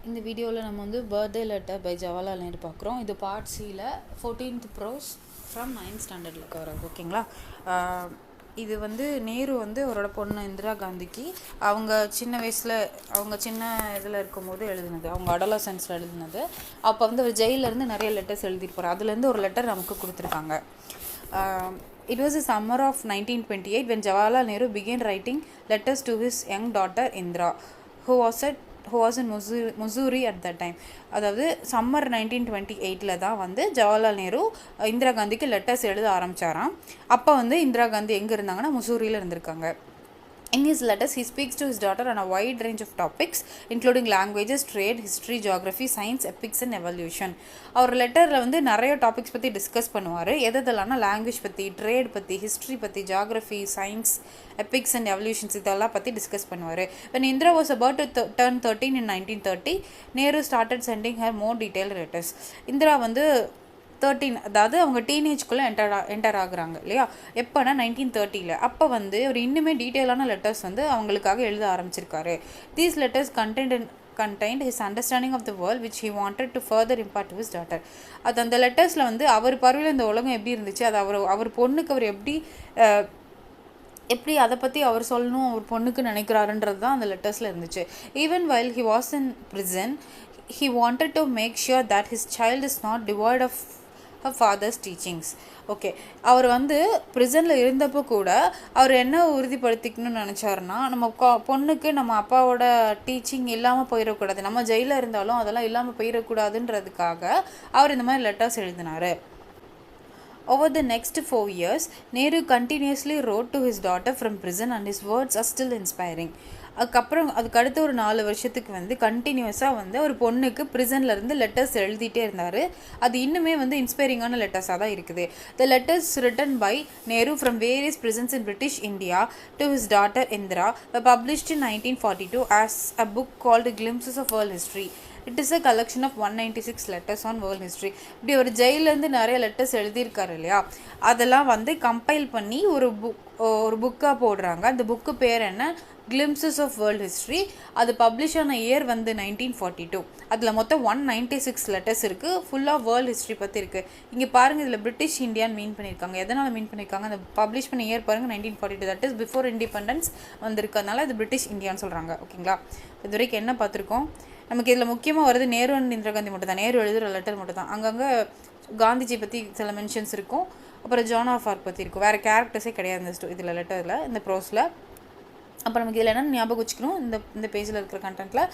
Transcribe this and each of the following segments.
இந்த வீடியோவில் நம்ம வந்து birthday letter by Jawaharlal Nehru பார்க்குறோம். இது பார்ட் சியில் 14th ப்ரோஸ் ஃப்ரம் 9th ஸ்டாண்டர்டில் வரும். ஓகேங்களா? இது வந்து நேரு வந்து அவரோட பொண்ணு இந்திரா காந்திக்கு அவங்க சின்ன வயசில் அவங்க சின்ன இதில் இருக்கும்போது எழுதினது, அவங்க அடலசன்ஸில் எழுதினது. அப்போ வந்து அவர் ஜெயிலேருந்து நிறைய லெட்டர்ஸ் எழுதியிருப்பார். அதுலேருந்து ஒரு லெட்டர் நமக்கு கொடுத்துருக்காங்க. It was the summer of 1928 when Jawaharlal Nehru began writing letters to his young daughter Indira, who was in Missouri at that time. அதாவது சம்மர் 1928 தான் வந்து ஜவஹர்லால் நேரு இந்திரா காந்திக்கு லெட்டர்ஸ் எழுத ஆரம்பித்தாராம். அப்போ வந்து இந்திரா காந்தி எங்கே இருந்தாங்கன்னா முசூரியில் இருந்திருக்காங்க. In his letters, he speaks to his daughter on a wide range of topics, including languages, trade, history, geography, science, epics and evolution. அவர் லெட்டரில் வந்து நிறைய டாபிக்ஸ் பற்றி டிஸ்கஸ் பண்ணுவார். எதெல்லாம் லாங்குவேஜ் பற்றி, ட்ரேட் பற்றி, ஹிஸ்ட்ரி பற்றி, geography, science, epics and evolutions இதெல்லாம் பற்றி டிஸ்கஸ் பண்ணுவார். When Indira was about to turn 13 in 1930, Nehru started sending her more detailed letters. Indira வந்து 13, அதாவது அவங்க டீனேஜ்குள்ளே என்டர் ஆகுறாங்க இல்லையா? எப்போனா 1930. அப்போ வந்து ஒரு இன்னுமே டீட்டெயிலான லெட்டர்ஸ் வந்து அவங்களுக்காக எழுத ஆரம்பிச்சிருக்காரு. These letters contained his understanding of the world which he wanted to further impart to his daughter. அது அந்த லெட்டர்ஸில் வந்து அவர் பார்வையில் இந்த உலகம் எப்படி இருந்துச்சு, அது அவர் பொண்ணுக்கு அவர் எப்படி அதை பற்றி அவர் சொல்லணும், அவர் பொண்ணுக்கு நினைக்கிறாருன்றது தான் அந்த லெட்டர்ஸில் இருந்துச்சு. Even while he was in prison, he wanted to make sure that his child is not devoid of her father's teachings. Okay, அவர் வந்து ப்ரிசனில் இருந்தப்போ கூட அவர் என்ன உறுதிப்படுத்திக்கணும்னு நினச்சாருன்னா, நம்ம பொண்ணுக்கு நம்ம அப்பாவோட டீச்சிங் இல்லாமல் போயிடக்கூடாது, நம்ம ஜெயிலில் இருந்தாலும் அதெல்லாம் இல்லாமல் போயிடக்கூடாதுன்றதுக்காக அவர் இந்த மாதிரி லெட்டர்ஸ் எழுதினார். Over the next 4 years, Nehru continuously wrote to his daughter from prison and his words are still inspiring. அதுக்கு அடுத்த ஒரு 4 வருஷத்துக்கு வந்து கண்டினியூஸாக வந்து ஒரு பொண்ணுக்கு ப்ரிசன்லேருந்து லெட்டர்ஸ் எழுதிட்டே இருந்தார். அது இன்னுமே வந்து இன்ஸ்பைரிங்கான லெட்டர்ஸாக தான் இருக்குது. The letters written by Nehru from various prisons in British India to his daughter Indira were published in 1942 as a book called Glimpses of World History. It is a collection of 196 letters on world history. இப்படி ஒரு ஜெயிலேருந்து நிறைய letters எழுதியிருக்காரு இல்லையா? அதெல்லாம் வந்து compile பண்ணி ஒரு புக்காக போடுறாங்க. அந்த புக்கு பேர் என்ன? Glimpses of World History. அது பப்ளிஷ் ஆன இயர் வந்து 1942. அதில் மொத்தம் 196 லெட்டர்ஸ் இருக்குது. ஃபுல்லாக வேர்ல்டு ஹிஸ்ட்ரி பற்றி இருக்குது. இங்கே பாருங்கள், இதில் பிரிட்டிஷ் இந்தியான்னு மீன் பண்ணியிருக்காங்க. எதனால் மீன் பண்ணியிருக்காங்க? அந்த பப்ளிஷ் பண்ண இயர் பாருங்கள், 1942. தட் இஸ் பிஃபோர் இண்டிபெண்டன்ஸ் வந்திருக்கிறதுனால அது பிரிட்டிஷ் இந்தியான்னு சொல்கிறாங்க. ஓகேங்களா? இது வரைக்கும் என்ன பார்த்துருக்கோம்? நமக்கு இதில் முக்கியமாக வருது நேரு அண்ட் இந்திரா காந்தி மட்டும் தான். நேரு எழுதுகிற லெட்டர் மட்டும் தான். அங்கங்கே காந்திஜி பற்றி சில மென்ஷன்ஸ் இருக்கும், அப்புறம் ஜான் ஆஃப் ஆர்க் பற்றி இருக்கும். வேறு கேரக்டர்ஸே கிடையாது இதில் லெட்டரில், இந்த ப்ரோஸில். அப்போ நமக்கு இதில் என்ன ஞாபகம் வச்சுக்கணும், இந்த பேஜில் இருக்கிற கண்டென்ட்டில்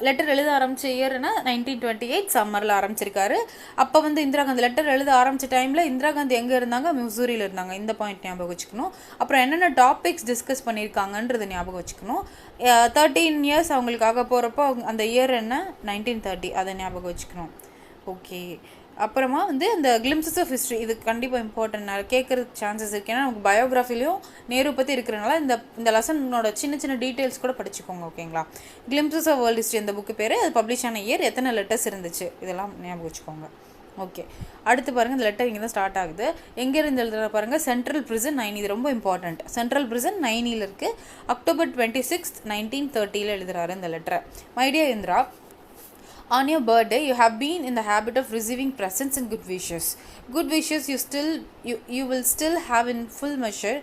லெட்டர் எழுத ஆரம்பித்த இயர்னா 1928 சம்மரில் ஆரம்பிச்சிருக்காரு. அப்போ வந்து இந்திரா காந்தி லெட்டர் எழுத ஆரம்பித்த டைமில் இந்திரா காந்தி எங்கே இருந்தாங்க? மிசூரியில் இருந்தாங்க. இந்த பாயிண்ட் ஞாபகம் வச்சுக்கணும். அப்புறம் என்னென்ன டாபிக்ஸ் டிஸ்கஸ் பண்ணியிருக்காங்கன்றது ஞாபகம் வச்சுக்கணும். 13 இயர்ஸ் அவங்களுக்காக போகிறப்போ அந்த இயர் என்ன? 1930. அதை ஞாபகம் வச்சுக்கணும். ஓகே, அப்புறமா வந்து இந்த கிளிம்சஸ் ஆஃப் ஹிஸ்ட்ரி, இது கண்டிப்பாக இம்பார்ட்டன்ட். கேட்குறதுக்கு சான்சஸ் இருக்குது. ஏன்னா நமக்கு பயோகிராஃபிலையும் நேரு பற்றி இருக்கிறனால இந்த லெசனோட சின்ன சின்ன டீட்டெயில்ஸ் கூட படிச்சுக்கோங்க. ஓகேங்களா? கிளிம்சஸ் ஆஃப் வேர்ல்ட் ஹிஸ்ட்ரி அந்த புக்கு பேர். அது பப்ளிஷ் ஆன இயர், எத்தனை லெட்டர்ஸ் இருந்துச்சு, இதெல்லாம் ஞாபகம் வச்சுக்கோங்க. ஓகே, அடுத்து பாருங்கள், இந்த லெட்டர் இங்கே தான் ஸ்டார்ட் ஆகுது. எங்கேருந்து எழுதுகிற பாருங்கள், சென்ட்ரல் பிரிசன் 9. இது ரொம்ப இம்பார்ட்டண்ட். சென்ட்ரல் பிரிசன் 9 இருக்குது. October 26, 1930 எழுதுகிறாரு இந்த லெட்டரை. My dear Indira, on your birthday you have been in the habit of receiving presents and good wishes. Good wishes you will still have in full measure,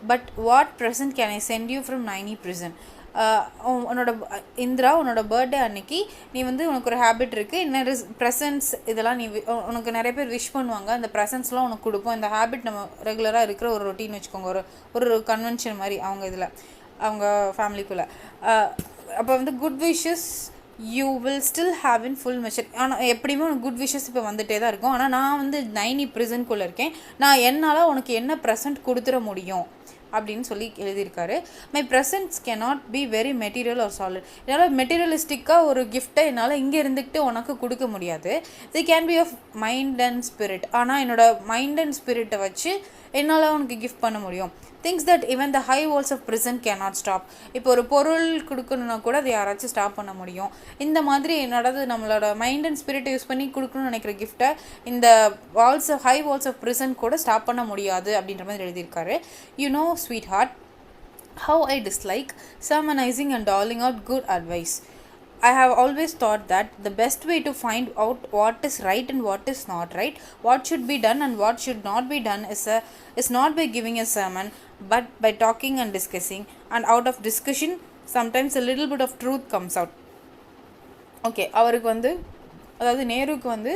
but what present can I send you from Naini prison? உன்னோட இந்திரா, உன்னோட birthday அன்னைக்கு நீ வந்து உனக்கு ஒரு habit இருக்குது. இன்னும் presents இதெல்லாம் உனக்கு நிறைய பேர் விஷ் பண்ணுவாங்க. அந்த ப்ரெசன்ட்ஸ்லாம் உனக்கு கொடுப்போம். இந்த ஹேபிட் நம்ம ரெகுலராக இருக்கிற ஒரு ரொட்டீன் வச்சுக்கோங்க, ஒரு கன்வென்ஷன் மாதிரி அவங்க இதில், அவங்க ஃபேமிலிக்குள்ளே. அப்போ வந்து good wishes you will still have in full measure. ஆனால் எப்படியுமே உனக்கு குட் விஷஸ் இப்போ வந்துகிட்டே தான் இருக்கும். ஆனால் நான் வந்து 9 ப்ரிசன்குள்ளே இருக்கேன். நான் என்னால் உனக்கு என்ன ப்ரெசன்ட் கொடுத்துட முடியும் அப்படின்னு சொல்லி எழுதியிருக்காரு. My presents cannot be very material or solid. என்னால் மெட்டீரியலிஸ்டிக்காக ஒரு கிஃப்ட்டை என்னால் இங்கே இருந்துக்கிட்டு உனக்கு கொடுக்க முடியாது. The can be of mind and spirit. ஆனால் என்னோட மைண்ட் அண்ட் ஸ்பிரிட்டை வச்சு என்னால் உனக்கு கிஃப்ட் பண்ண முடியும். Things that even the high walls of prison cannot stop. இப்போ ஒரு பொருள் கொடுக்கணுன்னா கூட அதை யாராச்சும் ஸ்டாப் பண்ண முடியும். இந்த மாதிரி நம்மளோட மைண்ட் அண்ட் ஸ்பிரிட்டை யூஸ் பண்ணி கொடுக்கணும்னு நினைக்கிற கிஃப்ட்டை இந்த ஹை வால்ஸ் ஆஃப் ப்ரிசன் கூட ஸ்டாப் பண்ண முடியாது அப்படின்ற மாதிரி எழுதியிருக்காரு. You know sweetheart, how I dislike sermonizing and doling out good advice. I have always thought that the best way to find out what is right and what is not right, what should be done and what should not be done is not by giving a sermon, but by talking and discussing, and out of discussion sometimes a little bit of truth comes out. Okay, அவருக்கு வந்து அதாவது நேருக்கு வந்து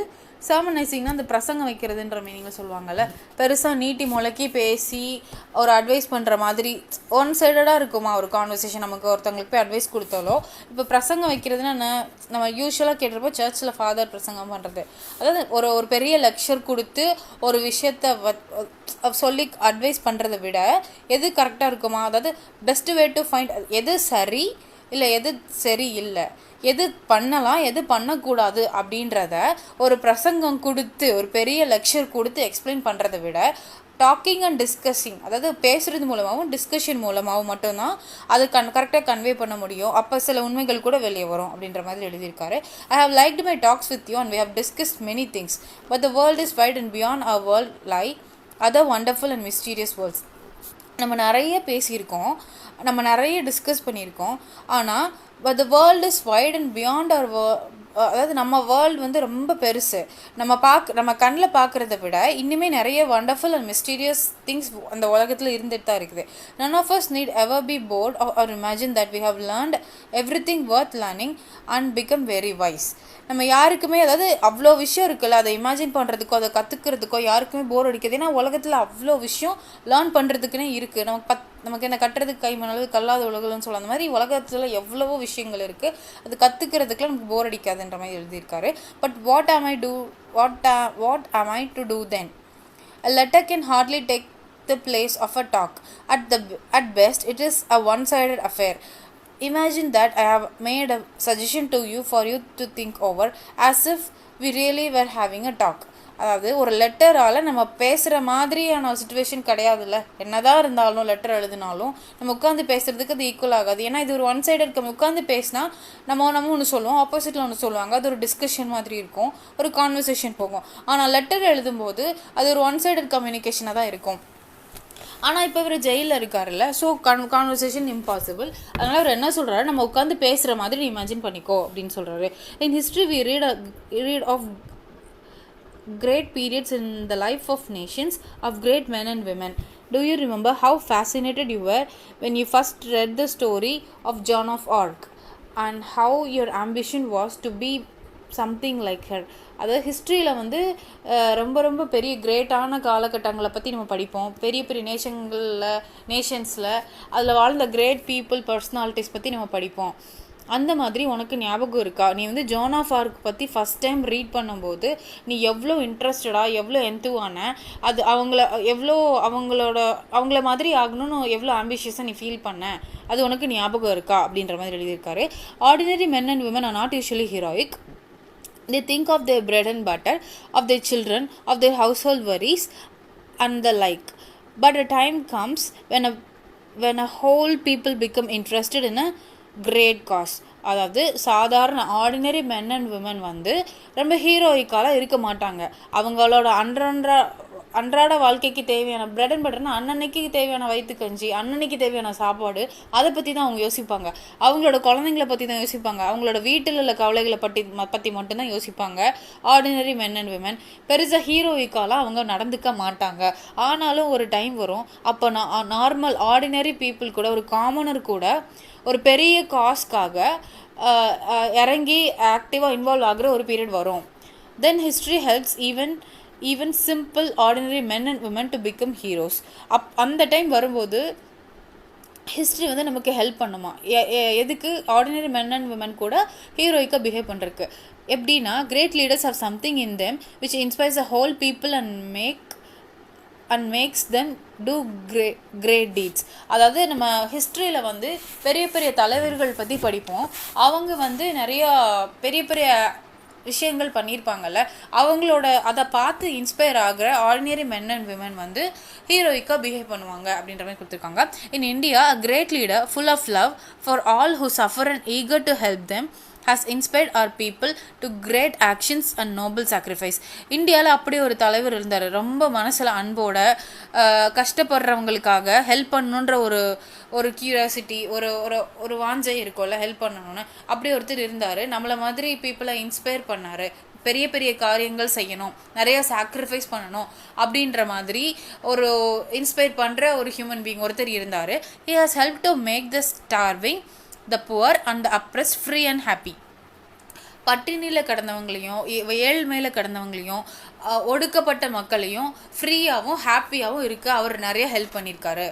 சர்மனைசிங்னா அந்த பிரசங்கம் வைக்கிறதுன்ற மீனிங்கில் சொல்லுவாங்கள்ல, பெருசாக நீட்டி முளைக்கி பேசி ஒரு அட்வைஸ் பண்ணுற மாதிரி ஒன் சைடடாக இருக்குமா ஒரு கான்வர்சேஷன். நமக்கு ஒருத்தவங்களுக்கு போய் அட்வைஸ் கொடுத்தாலோ, இப்போ பிரசங்கம் வைக்கிறதுனா நம்ம யூஸ்வலாக கேட்டிருப்போ சர்ச்சில் ஃபாதர் பிரசங்கம் பண்ணுறது, அதாவது ஒரு பெரிய லெக்சர் கொடுத்து ஒரு விஷயத்தை சொல்லி அட்வைஸ் பண்ணுறதை விட எது கரெக்டாக இருக்குமா, அதாவது பெஸ்ட் வே டு ஃபைண்ட் எது சரி இல்லை எது சரி இல்லை, எது பண்ணலாம் எது பண்ணக்கூடாது அப்படின்றத ஒரு பிரசங்கம் கொடுத்து ஒரு பெரிய லெக்சர் கொடுத்து எக்ஸ்பிளைன் பண்ணுறதை விட டாக்கிங் அண்ட் டிஸ்கஸிங், அதாவது பேசுகிறது மூலமாகவும் டிஸ்கஷன் மூலமாகவும் மட்டும்தான் அது கரெக்டாக கன்வே பண்ண முடியும். அப்போ சில உண்மைகள் கூட வெளியே வரும் அப்படின்ற மாதிரி எழுதியிருக்காரு. I have liked my talks with you and we have discussed many things, but the world is wide and beyond our world lie other wonderful and mysterious worlds. நம்ம நிறைய பேசியிருக்கோம், நம்ம நிறைய டிஸ்கஸ் பண்ணியிருக்கோம், ஆனால் but the world is wide and beyond our அதாவது நம்ம world வந்து ரொம்ப பெருசு. நம்ம கண்ணில் பார்க்குறத விட இன்னுமே நிறைய வண்டர்ஃபுல் அண்ட் மிஸ்டீரியஸ் திங்ஸ் அந்த உலகத்தில் இருந்துட்டு தான் இருக்குது. None of us need ever be proud or imagine that we have learnt everything worth learning and become very wise. நம்ம யாருக்குமே அதாவது அவ்வளோ விஷயம் இருக்குல்ல, அதை இமேஜின் பண்ணுறதுக்கோ அதை கற்றுக்கிறதுக்கோ யாருக்குமே போர் அடிக்குது. ஏன்னா உலகத்தில் அவ்வளோ விஷயம் லேர்ன் பண்ணுறதுக்குன்னே இருக்குது. நமக்கு என்ன கட்டுறதுக்கு கை மணல் கல்லாத உலகம்னு சொல்ல அந்த மாதிரி உலகத்தில் எவ்வளவோ விஷயங்கள் இருக்குது, அது கற்றுக்கிறதுக்குலாம் நமக்கு போர் அடிக்காதுன்ற மாதிரி எழுதியிருக்காரு. But what am I to do then? A letter can hardly take the place of a talk. At best it is a one-sided affair. Imagine that I have made a suggestion to you for you to think over as if we really were having a talk. அதாவது ஒரு லெட்டரால் நம்ம பேசுகிற மாதிரியான situation கிடையாதுல்ல. என்னதான் இருந்தாலும் letter எழுதினாலும் நம்ம உட்காந்து பேசுகிறதுக்கு அது ஈக்குவல் ஆகாது. ஏன்னா இது ஒரு ஒன் சைடு இருக்க உட்காந்து பேசினா நம்ம ஒன்று சொல்லுவோம், ஆப்போசிட்டில் ஒன்று சொல்லுவாங்க, அது ஒரு டிஸ்கஷன் மாதிரி இருக்கும், ஒரு கான்வர்சேஷன் போகும். ஆனால் லெட்டர் எழுதும்போது அது ஒரு ஒன் சைடு கம்யூனிகேஷனாக தான் இருக்கும். ஆனால் இப்போ இவர் ஜெயிலில் இருக்காருல்ல, ஸோ கான்வர்சேஷன் இம்பாசிபிள். அதனால் அவர் என்ன சொல்கிறாரு, நம்ம உட்காந்து பேசுகிற மாதிரி நீ இமேஜின் பண்ணிக்கோ அப்படின்னு சொல்கிறாரு. In history we read of great periods in the life of nations, of great men and women. Do you remember how fascinated you were when you first read the story of Joan of Arc and how your ambition was to be something like her? அதாவது ஹிஸ்ட்ரியில் வந்து ரொம்ப ரொம்ப பெரிய கிரேட்டான காலகட்டங்களை பற்றி நம்ம படிப்போம். பெரிய பெரிய நேஷன்ஸில் அதில் வாழ்ந்த கிரேட் பீப்புள் பர்சனாலிட்டிஸ் பற்றி நம்ம படிப்போம். அந்த மாதிரி உனக்கு ஞாபகம் இருக்கா, நீ வந்து ஜோன் ஆஃப் ஆர்க் பற்றி ஃபஸ்ட் டைம் ரீட் பண்ணும்போது நீ எவ்வளோ இன்ட்ரெஸ்டடாக எவ்வளோ எந்துவான, அது அவங்கள மாதிரி ஆகணும்னு எவ்வளோ ஆம்பிஷியஸாக நீ ஃபீல் பண்ண, அது உனக்கு ஞாபகம் இருக்கா அப்படின்ற மாதிரி எழுதியிருக்காரு. Ordinary men and women are not usually heroic. They think of their bread and butter, of their children, of their household worries and the like. But a time comes when a whole people become interested in a great cause. அதாவது சாதாரண ordinary men and women வந்து ரொம்ப ஹீரோயிக்காலாம் இருக்க மாட்டாங்க. அவங்களோட அன்றாட வாழ்க்கைக்கு தேவையான பிரெட் அண்ட் பட்டர்னா அன்னன்னைக்கு தேவையான வயிற்று கஞ்சி, அன்னன்னைக்கு தேவையான சாப்பாடு, அதை பற்றி தான் அவங்க யோசிப்பாங்க. அவங்களோட குழந்தைங்களை பற்றி தான் யோசிப்பாங்க. அவங்களோட வீட்டில் உள்ள கவலைகளை பற்றி மட்டும்தான் யோசிப்பாங்க. ஆர்டினரி மென் அண்ட் விமன் பெருசாக ஹீரோயிக்காலாம் அவங்க நடந்துக்க மாட்டாங்க. ஆனாலும் ஒரு டைம் வரும், அப்போ நார்மல் ஆர்டினரி பீப்புள் கூட ஒரு காமனர் கூட ஒரு பெரிய காஸ்க்காக இறங்கி ஆக்டிவாக இன்வால்வ் ஆகிற ஒரு பீரியட் வரும். தென் history helps even simple ordinary men and women to become heroes. அந்த டைம் வரும்போது ஹிஸ்ட்ரி வந்து நமக்கு ஹெல்ப் பண்ணுமா, எதுக்கு ஆர்டினரி மென் அண்ட் விமன் கூட ஹீரோயிக்காக பிஹேவ் பண்ணுறதுக்கு. எப்படின்னா great leaders have something in them which inspires a whole people and makes them do great deeds. அதாவது நம்ம ஹிஸ்ட்ரியில் வந்து பெரிய பெரிய தலைவர்கள் பற்றி படிப்போம். அவங்க வந்து நிறையா பெரிய பெரிய விஷயங்கள் பண்ணியிருப்பாங்கல்ல, அவங்களோட அதை பார்த்து இன்ஸ்பயர் ஆகிற ஆர்டினரி மென் அண்ட் விமன் வந்து ஹீரோயிக்காக பிஹேவ் பண்ணுவாங்க அப்படின்ற மாதிரி கொடுத்துருக்காங்க. In India, a great leader full of love for all who suffer and eager to help them. has inspired our people to great actions and noble sacrifice. இந்தியாவில் அப்படி ஒரு தலைவர் இருந்தார், ரொம்ப மனசில் அன்போட கஷ்டப்படுறவங்களுக்காக ஹெல்ப் பண்ணணுன்ற ஒரு கியூரியாசிட்டி, ஒரு ஒரு ஒரு வாஞ்சை இருக்கும்ல ஹெல்ப் பண்ணணும்னு. அப்படி ஒருத்தர் இருந்தார், நம்மளை மாதிரி பீப்புளை இன்ஸ்பயர் பண்ணார், பெரிய பெரிய காரியங்கள் செய்யணும், நிறைய சாக்ரிஃபைஸ் பண்ணணும் அப்படின்ற மாதிரி ஒரு இன்ஸ்பயர் பண்ணுற ஒரு ஹியூமன் பீயிங் ஒருத்தர் இருந்தார். He has helped to make the starving, the poor and the oppressed free and happy. பட்டினியில் கடந்தவங்களையும் ஏழ்மையில் கடந்தவங்களையும் ஒடுக்கப்பட்ட மக்களையும் ஃப்ரீயாகவும் ஹாப்பியாகவும் இருக்க அவர் நிறைய ஹெல்ப் பண்ணியிருக்காரு.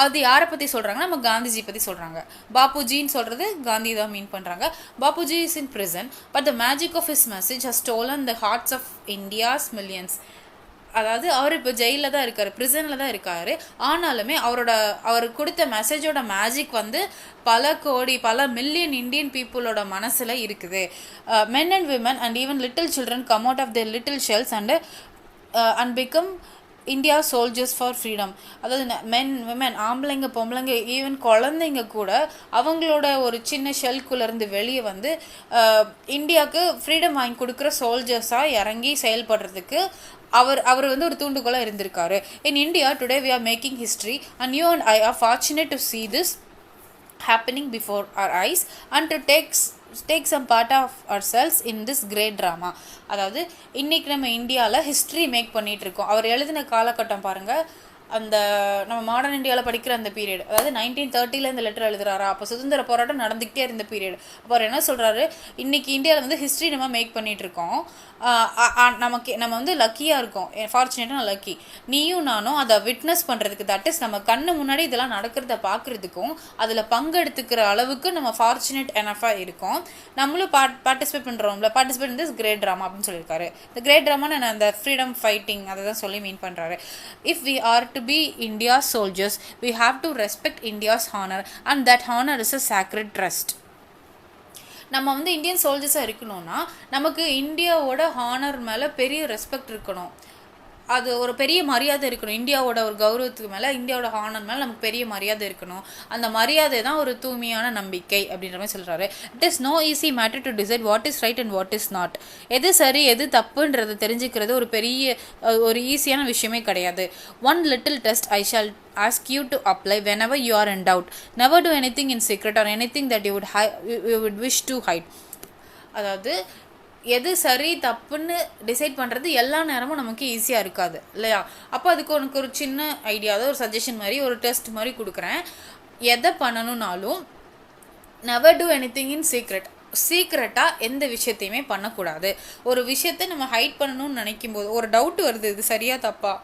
அது யாரை பற்றி சொல்கிறாங்கன்னா, நம்ம காந்திஜி பற்றி சொல்கிறாங்க. பாப்புஜின்னு சொல்கிறது காந்தி தான் மீன் பண்ணுறாங்க. Bapuji is in prison, but the magic of his message has stolen the hearts of India's millions. அதாவது அவர் இப்போ ஜெயிலில் தான் இருக்கார், ப்ரிசனில் தான் இருக்கார். ஆனாலுமே அவர் கொடுத்த மெசேஜோட மேஜிக் வந்து பல மில்லியன் இந்தியன் பீப்புளோட மனசில் இருக்குது. Men and women and even little children come out of the little shells and become India soldiers for freedom. அதாவது மென் விமன், ஆம்பளைங்க பொம்பளைங்க ஈவன் குழந்தைங்க கூட அவங்களோட ஒரு சின்ன ஷெல்குள்ளேருந்து வெளியே வந்து இந்தியாவுக்கு ஃப்ரீடம் வாங்கி கொடுக்குற சோல்ஜர்ஸாக இறங்கி செயல்படுறதுக்கு அவர் வந்து ஒரு தூண்டுகோலாக இருந்திருக்காரு. In India today we are making history and you and I are fortunate to see this happening before our eyes and to take some part of ourselves in this great drama. அதாவது இன்றைக்கி நம்ம இந்தியாவில் history make பண்ணிகிட்டு இருக்கோம். அவர் எழுதின காலகட்டம் பாருங்கள், அந்த நம்ம மாடர்ன் இந்தியாவில் படிக்கிற அந்த பீரியட், அதாவது 1930 இந்த லெட்டர் எழுதுறாரா, அப்போ சுதந்திர போராட்டம் நடந்துக்கிட்டே இருந்த பீரியட். அப்போ அவர் என்ன சொல்கிறாரு, இன்றைக்கி இந்தியாவில் வந்து ஹிஸ்ட்ரி நம்ம மேக் பண்ணிகிட்டு இருக்கோம், நம்ம வந்து லக்கியாக இருக்கோம், ஃபார்ச்சுனேட்டாக லக்கி. நீயும் நானும் அதை விட்னஸ் பண்ணுறதுக்கு, தட் இஸ் நம்ம கண்ணு முன்னாடி இதெல்லாம் நடக்கிறத பார்க்குறதுக்கும் அதில் பங்கெடுத்துக்கிற அளவுக்கு நம்ம ஃபார்ச்சுனேட் எனஃபாக இருக்கோம். நம்மளும் பார்ட்டிசிபேட் பண்ணுறோம்ல, participate in this great drama அப்படின்னு சொல்லியிருக்காரு. இந்த கிரேட் ட்ராமான்னு நான் அந்த ஃப்ரீடம் ஃபைட்டிங் அதை தான் சொல்லி மீன் பண்ணுறாரு. If we are to be India's soldiers, we have to respect India's honor and that honor is a sacred trust. நம்ம வந்து இந்தியன் சோல்ஜர்ஸாக இருக்கணும்னா நமக்கு இந்தியாவோட ஹானர் மேலே பெரிய ரெஸ்பெக்ட் இருக்கணும், அது ஒரு பெரிய மரியாதை இருக்கணும். இந்தியாவோட ஒரு கௌரவத்துக்கு மேலே, இந்தியாவோட ஹானர் மேலே நமக்கு பெரிய மரியாதை இருக்கணும். அந்த மரியாதை தான் ஒரு தூய்மையான நம்பிக்கை அப்படின்ற மாதிரி சொல்கிறாரு. It is no easy matter to decide what is right and what is not. எது சரி எது தப்புன்றது தெரிஞ்சுக்கிறது ஒரு ஈஸியான விஷயமே கிடையாது. One little test I shall ask you to apply whenever you are in doubt. Never do anything in secret or anything that you would wish to hide. அதாவது எது சரி தப்புன்னு டிசைட் பண்ணுறது எல்லா நேரமும் நமக்கு ஈஸியாக இருக்காது இல்லையா? அப்போ அதுக்கு உனக்கு ஒரு சின்ன ஐடியா, ஒரு சஜஷன் மாதிரி, ஒரு டெஸ்ட் மாதிரி கொடுக்குறேன். எதை பண்ணணுன்னாலும் நெவர் டூ எனிதிங் இன் சீக்ரெட்டாக எந்த விஷயத்தையுமே பண்ணக்கூடாது. ஒரு விஷயத்தை நம்ம ஹைட் பண்ணணும்னு நினைக்கும் போது, ஒரு டவுட் வருது இது சரியா தப்பா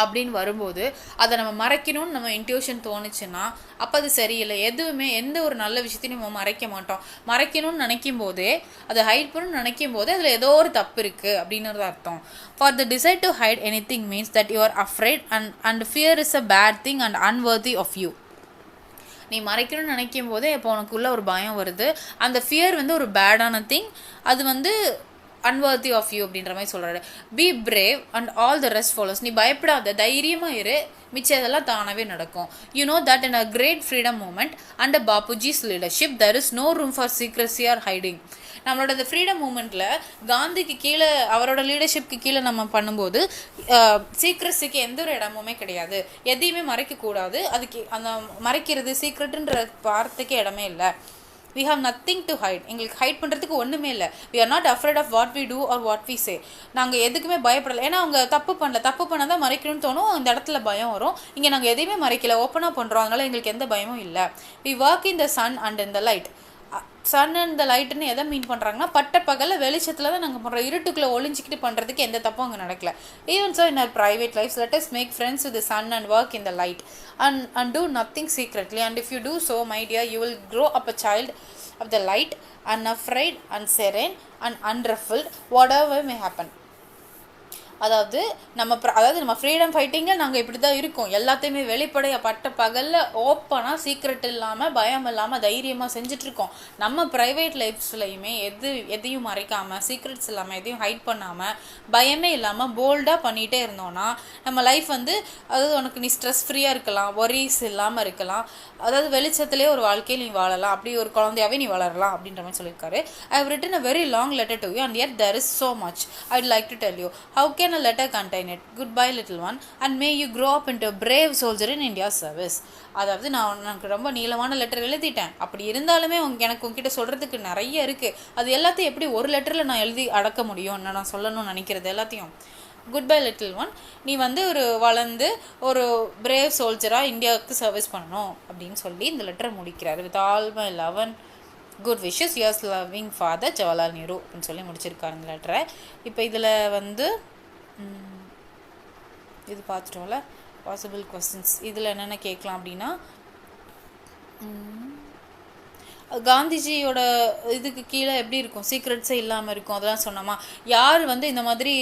அப்படின்னு வரும்போது அதை நம்ம மறைக்கணும்னு நம்ம இன்ட்யூஷன் தோணுச்சுன்னா அப்போ அது சரியில்லை. எதுவுமே எந்த ஒரு நல்ல விஷயத்தையும் நம்ம மறைக்க மாட்டோம். மறைக்கணும்னு நினைக்கும் போதே, அதை ஹைட் பண்ணணும்னு நினைக்கும் போதே அதில் ஏதோ ஒரு தப்பு இருக்குது அப்படின்றது அர்த்தம். For the decide to hide anything means that you are afraid and fear is a bad thing and unworthy of you. நீ மறைக்கணும்னு நினைக்கும் போதே இப்போ உனக்குள்ள ஒரு பயம் வருது. அந்த ஃபியர் வந்து ஒரு பேடான திங், அது வந்து unworthy of you அப்படின்ற மாதிரி சொல்கிறாரு. Be brave and all the rest follows. நீ பயப்படாத, தைரியமாக இரு, மிச்சம் இதெல்லாம் தானாகவே நடக்கும். You know that in a great freedom movement under Bapuji's leadership there is no room for secrecy or hiding. நம்மளோட இந்த ஃப்ரீடம் மூமெண்ட்டில் காந்திக்கு கீழே, அவரோட லீடர்ஷிப்க்கு கீழே நம்ம பண்ணும்போது சீக்ரெசிக்கு எந்த ஒரு இடமுமே கிடையாது. எதையுமே மறைக்கக்கூடாது. அதுக்கு அந்த மறைக்கிறது சீக்ரெட்டுன்ற வார்த்தைக்கு இடமே இல்லை. we have nothing to hide. எங்களுக்கு ஹைட் பண்ணுறதுக்கு ஒன்றுமே இல்லை. we are not afraid of what we do or what we say. நாங்கள் எதுக்குமே பயப்படலை. ஏன்னா அவங்க தப்பு பண்ணால் தான் மறைக்கணும்னு தோணும், அந்த இடத்துல பயம் வரும். இங்கே நாங்கள் எதையுமே மறைக்கல, ஓப்பனாக பண்ணுறோம், அதனால் எங்களுக்கு எந்த பயமும் இல்லை. we work in the sun and in the light. Sun and the லைட்டுன்னு எதை மீன் பண்ணுறாங்கன்னா, பட்ட பகலில் வெளிச்சத்தில் தான் நாங்கள் பண்ணுறோம். இருட்டுக்குள்ளே ஒளிஞ்சிக்கிட்டு பண்ணுறதுக்கு எந்த தப்பும் அங்கே நடக்கல. Even so in our private life let us make friends with the sun and work in the light and do nothing secretly. And if you do so, my dear, you will grow up a child of the light, unafraid and serene and unruffled, whatever may happen. அதாவது நம்ம freedom ஃபைட்டிங்கில் நாங்கள் இப்படி தான் இருக்கோம், எல்லாத்தையுமே வெளிப்படையாக பட்ட பகலில் ஓப்பனாக சீக்ரெட் இல்லாமல் பயம் இல்லாமல் தைரியமாக செஞ்சிட்ருக்கோம். நம்ம ப்ரைவேட் லைஃப்ஸ்லையுமே எதையும் மறைக்காமல் சீக்ரெட்ஸ் இல்லாமல் எதையும் ஹைட் பண்ணாமல் பயமே இல்லாமல் போல்டாக பண்ணிகிட்டே இருந்தோன்னா நம்ம லைஃப் அதாவது உனக்கு நீ ஸ்ட்ரெஸ் ஃப்ரீயாக இருக்கலாம், ஒரீஸ் இல்லாமல் இருக்கலாம், அதாவது வெளிச்சத்துலேயே ஒரு வாழ்க்கையில் நீ வாழலாம், அப்படி ஒரு குழந்தையாகவே நீ வளரலாம் அப்படின்ற மாதிரி சொல்லியிருக்காரு. I have written a very long letter to you and yet there is so much I'd like to tell you. How can a letter contain it? Goodbye little one and may you grow up into a brave soldier in India's service. அதாவது நான் எனக்கு ரொம்ப நீளமான letter எழுதிட்டேன், அப்படி இருந்தாலுமே எனக்கு உங்ககிட்ட சொல்கிறதுக்கு நிறைய இருக்குது, அது எல்லாத்தையும் எப்படி ஒரு லெட்டரில் நான் எழுதி அடக்க முடியும், நான் சொல்லணும்னு நினைக்கிறது எல்லாத்தையும். குட் பை லிட்டில் ஒன், நீ ஒரு வளர்ந்து ஒரு பிரேவ் சோல்ஜராக இந்தியாவுக்கு சர்வீஸ் பண்ணணும் அப்படின்னு சொல்லி இந்த லெட்டரை முடிக்கிறாரு. With all my love and good wishes yours loving father Jawaharlal Nehru அப்படின்னு சொல்லி முடிச்சிருக்காரு இந்த லெட்டரை. இப்போ இதில் இது பார்த்துட்டோம்ல பாசிபிள் கொஸ்டின்ஸ். இதில் என்னென்ன கேட்கலாம் அப்படின்னா, காந்திஜியோட இதுக்கு கீழே எப்படி இருக்கும், சீக்ரெட்ஸே இல்லாமல் இருக்கும், அதெல்லாம் சொன்னோமா. யார் இந்த மாதிரி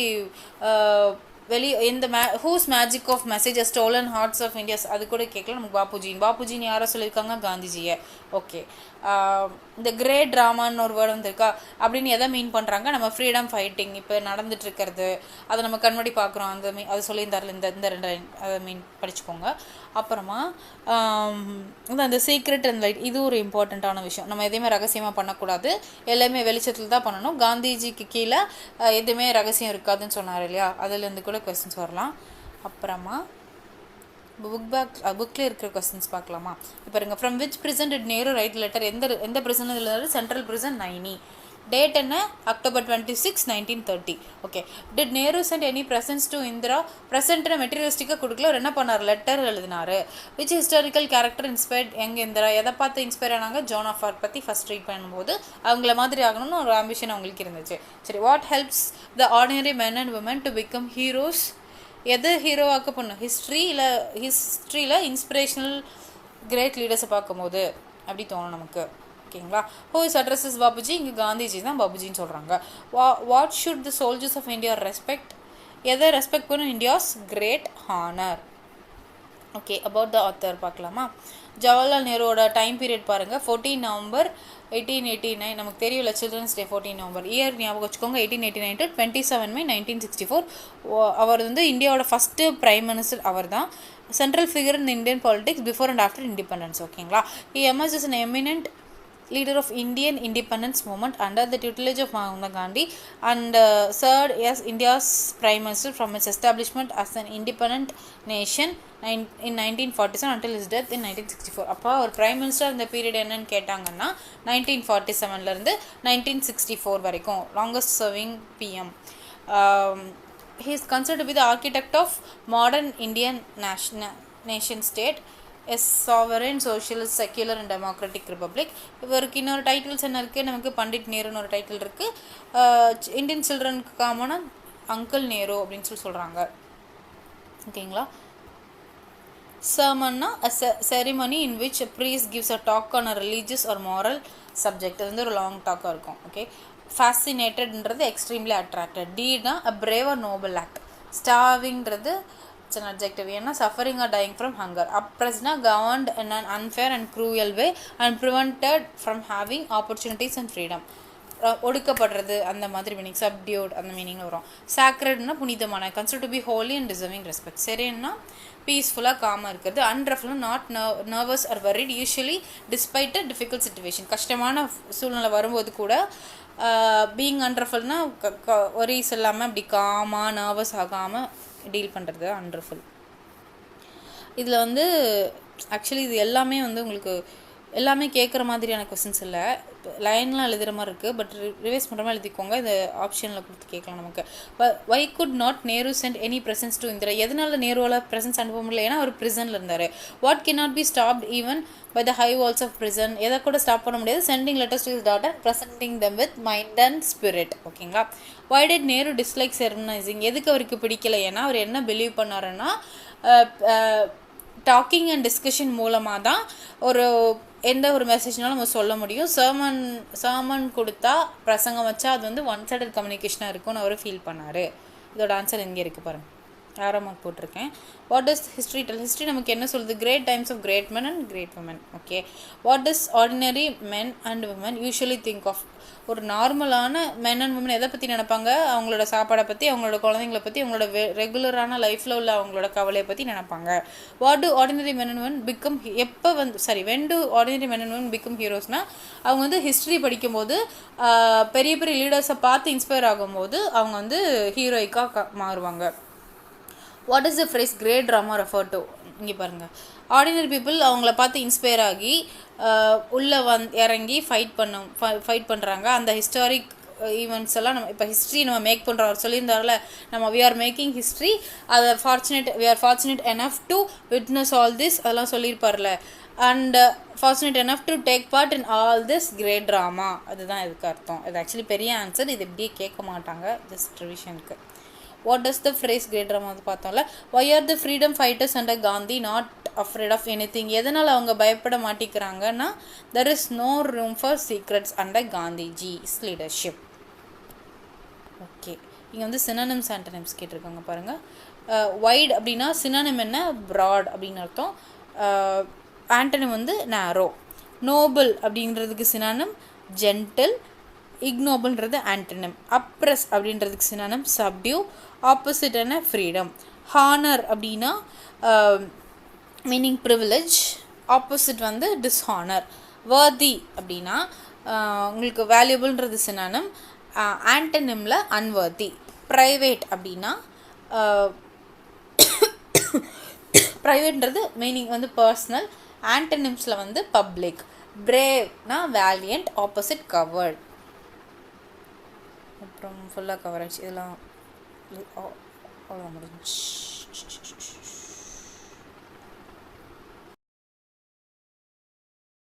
இந்த whose magic of messages stolen hearts of India's அது கூட கேட்கலாம். நமக்கு பாப்புஜின்னு யாரோ சொல்லியிருக்காங்க, காந்திஜியை. ஓகே, இந்த கிரேட் ட்ராமான்னு ஒரு வேர்டு வந்துருக்கா, அப்படின்னு எதை மீன் பண்ணுறாங்க, நம்ம ஃப்ரீடம் ஃபைட்டிங் இப்போ நடந்துட்டு இருக்கிறது அதை நம்ம கண்மடி பார்க்குறோம், அது சொல்லியிருந்தாரில் இந்த ரெண்டு அதை மீன் படிச்சுக்கோங்க. அப்புறமா அந்த சீக்ரெட் அண்ட் லைட், இது ஒரு இம்பார்ட்டண்ட்டான விஷயம். நம்ம எதையுமே ரகசியமாக பண்ணக்கூடாது, எல்லாமே வெளிச்சத்தில் தான் பண்ணணும். காந்திஜிக்கு கீழே எதுவுமே ரகசியம் இருக்காதுன்னு சொன்னார் இல்லையா, அதுலேருந்து கூட கொஸ்டின்ஸ் வரலாம். அப்புறமா புக்கில் இருக்கிற கொஸ்டின்ஸ் பார்க்கலாமா. இப்போ இருங்க, from which prison did Nehru write letter, எந்த பிரிசன் இதில், சென்ட்ரல் பிரிசன் நைனி. டேட் என்ன, October 26, 1930. Okay, did Nehru send any presents to Indira, ப்ரெசென்ட்னு மெட்டீரியலிஸ்டிக்காக கொடுக்கல, என்ன பண்ணார், லெட்டர் எழுதினார். Which historical character inspired young Indira, எதை பார்த்து இன்ஸ்பயர் ஆனாங்க, ஜோன் ஆஃப் ஆர்க் பற்றி ஃபஸ்ட் ரீட் பண்ணும்போது அவங்கள மாதிரி ஆகணும்னு ஒரு ஆம்பிஷன் அவங்களுக்கு இருந்துச்சு. சரி, what helps the ordinary men and women to become heroes, எது ஹீரோவாக்க பண்ணும், ஹிஸ்ட்ரியில் இன்ஸ்பிரேஷனல் கிரேட் லீடர்ஸை பார்க்கும்போது அப்படி தோணும் நமக்கு. ஓகேங்களா. ஹூ இஸ் அட்ரஸஸ் பாபுஜி, இங்கே காந்திஜி தான் பாபுஜின்னு சொல்கிறாங்க. What should the soldiers of India respect, எதை ரெஸ்பெக்ட் பண்ணும், India's great honour. Okay, about the author பார்க்கலாமா. ஜவஹர்லால் நேருவோட டைம் பீரியட் பாருங்கள், 14 நவம்பர் 1889. நமக்கு தெரியல, சில்ட்ரன்ஸ் டே 14 நவம்பர். இயர் ஞாபகம் வச்சுக்கோங்க, 1889 to 27 May 1964. அவர் இந்தியாவோட ஃபஸ்ட்டு பிரைம் மினிஸ்டர் அவர் தான். Central figure in Indian politics before and after independence. ஓகேங்களா. He emerge as an eminent leader of Indian independence movement under the tutelage of Mahatma Gandhi and served as India's prime minister from its establishment as an independent nation in 1947 until his death in 1964. அப்போ ஒரு prime minister இந்த period என்னன்னு கேட்டாங்கன்னா 1947 1964 வரைக்கும் longest serving PM. He is considered to be the architect of modern Indian nation state, a sovereign, socialist, secular and democratic republic. இவருக்கு இன்னொரு titles என்ன இருக்குது, நமக்கு பண்டிட் நேருன்னு ஒரு டைட்டில் இருக்குது. இந்தியன் சில்ட்ரனுக்கு காமனாக அங்கிள் நேரு அப்படின்னு சொல்கிறாங்க. ஓகேங்களா. Sermon a ceremony in which a priest gives a talk on a religious or moral subject. அது ஒரு லாங் டாக்காக இருக்கும். ஓகே. ஃபேசினேட்டட்ன்றது எக்ஸ்ட்ரீம்லி அட்ராக்டட். டீட்னா a brave or noble act. ஸ்டார்விங்கிறது இட்ஸ் அன் அட்ஜெக்டிவ். ஏன்னா suffering or dying from hunger. அப்ரெஸ்னா governed in an unfair and cruel way and prevented from having opportunities and freedom. ஒடுக்கப்படுறது அந்த மாதிரி மீனிங். சப்டியூட் அந்த மீனிங்கில் வரும். சாக்ரட்னா புனிதமான. Consider to be holy and deserving respect. சரின்னா பீஸ்ஃபுல்லாக காமாக இருக்கிறது. அன்ரஃபுல்லாக not nervous or worried usually despite a difficult situation. கஷ்டமான சூழ்நிலை வரும்போது கூட பீயிங் அன்ரஃபுல்னா ஒரீஸ் இல்லாமல் அப்படி காமாக நர்வஸ் ஆகாமல் டீல் பண்ணுறது அன்ரஃபுல். இதில் ஆக்சுவலி இது எல்லாமே உங்களுக்கு எல்லாமே கேட்குற மாதிரியான கொஸ்டின்ஸ் இல்லை, லைன்லாம் எழுதுகிற மாதிரி இருக்குது. பட் ரிவைஸ் பண்ணுற மாதிரி எழுதிக்கோங்க. இது ஆப்ஷனில் கொடுத்து கேட்கலாம் நமக்கு. Why could not Nehru send any presents to Indira. எதனால நேருவால் ப்ரெசன்ஸ் அனுப்ப முடியல? ஏன்னா அவர் ப்ரிசனில் இருந்தார். What can not be stopped even by the high walls of prison. எதை கூட ஸ்டாப் பண்ண முடியாது. Sending letters to his daughter presenting them with mind and spirit. ஓகேங்களா. Why did Nehru dislike sermonising. எதுக்கு அவருக்கு பிடிக்கல? ஏன்னா அவர் என்ன பிலீவ் பண்ணாருன்னா டாக்கிங் அண்ட் டிஸ்கஷன் மூலமாக தான் எந்த ஒரு மெசேஜ்னாலும் நம்ம சொல்ல முடியும். சர்மன் கொடுத்தா பிரசங்கம் வச்சா அது ஒன் சைடட் கம்யூனிகேஷனாக இருக்கும்னு அவர் ஃபீல் பண்ணார். இதோட ஆன்சர் எங்கே இருக்குது பாருங்கள், ஆரோ மார்க் போட்டிருக்கேன். What does history tell? History நமக்கு என்ன சொல்லுது? Great times of great men and great women. Okay. What does ordinary men and women usually think of? ஒரு நார்மலான men அண்ட் women எதை பற்றி நினைப்பாங்க? அவங்களோட சாப்பாடை பற்றி, அவங்களோட குழந்தைங்கள பற்றி, அவங்களோட ரெகுலரான லைஃப்பில் உள்ள அவங்களோட கவலையை பற்றி நினைப்பாங்க. What do ordinary men and women become? எப்போ when do ordinary men and women become ஹீரோஸ்னால், அவங்க வந்து ஹிஸ்ட்ரி படிக்கும்போது பெரிய பெரிய லீடர்ஸை பார்த்து இன்ஸ்பயர் ஆகும்போது அவங்க வந்து ஹீரோயிக்காக மாறுவாங்க. What is the phrase great drama refer to? இங்கே பாருங்கள், ஆர்டினரி பீப்புள் அவங்கள பார்த்து இன்ஸ்பயர் ஆகி உள்ளே இறங்கி ஃபைட் பண்ணுறாங்க. அந்த ஹிஸ்டாரிக் ஈவெண்ட்ஸ் எல்லாம் நம்ம இப்போ ஹிஸ்ட்ரி நம்ம மேக் பண்ணுறோம். அவர் சொல்லியிருந்தாரில், நம்ம வி ஆர் மேக்கிங் ஹிஸ்ட்ரி, அதை we are fortunate enough to witness all this, அதெல்லாம் சொல்லியிருப்பார்ல. And fortunate enough to take part in all this great drama, அதுதான் இதுக்கு அர்த்தம். இது ஆக்சுவலி பெரிய ஆன்சர், இது இப்படியே கேட்க மாட்டாங்க, ஜஸ்ட் ரிவிஷனுக்கு. What does the phrase great drama வந்து பார்த்தோம்ல. Why are the freedom fighters under Gandhi not afraid of anything? எதனால் அவங்க பயப்பட மாட்டேங்கிறாங்கன்னா, there is no room for secrets under Gandhiji's leadership. Okay, இங்கே வந்து சினானிம்ஸ் ஆன்டனிம்ஸ் கேட்டிருக்காங்க பாருங்கள். வைட் அப்படின்னா சினானிம் என்ன? ப்ராட் அப்படின்னு அர்த்தம். ஆன்டனிம் வந்து நேரோ. நோபல் அப்படின்றதுக்கு சினானிம் ஜென்டில். இக்னோபிள்ன்றது ஆன்டனிம். அப்ரஸ் அப்படின்றதுக்கு சினானிம் சப்டியூ. ஆப்போசிட் என்ன? ஃப்ரீடம். ஹானர் அப்படின்னா மீனிங் ப்ரிவிலேஜ். ஆப்போசிட் வந்து டிஸ்ஹானர். வர்தி அப்படின்னா உங்களுக்கு வேல்யூபிள்ன்றது சினானிம். ஆன்டனிமில் அன்வர்தி. ப்ரைவேட் அப்படின்னா ப்ரைவேட்ன்றது மீனிங் வந்து பர்சனல். ஆன்டனிம்ஸில் வந்து பப்ளிக். பிரேவ்னா வேலியன்ட். Opposite coward. அப்புறம் ஃபுல்லாக கவரேஜ் இதெல்லாம் அவ்வளோ முடிஞ்சு.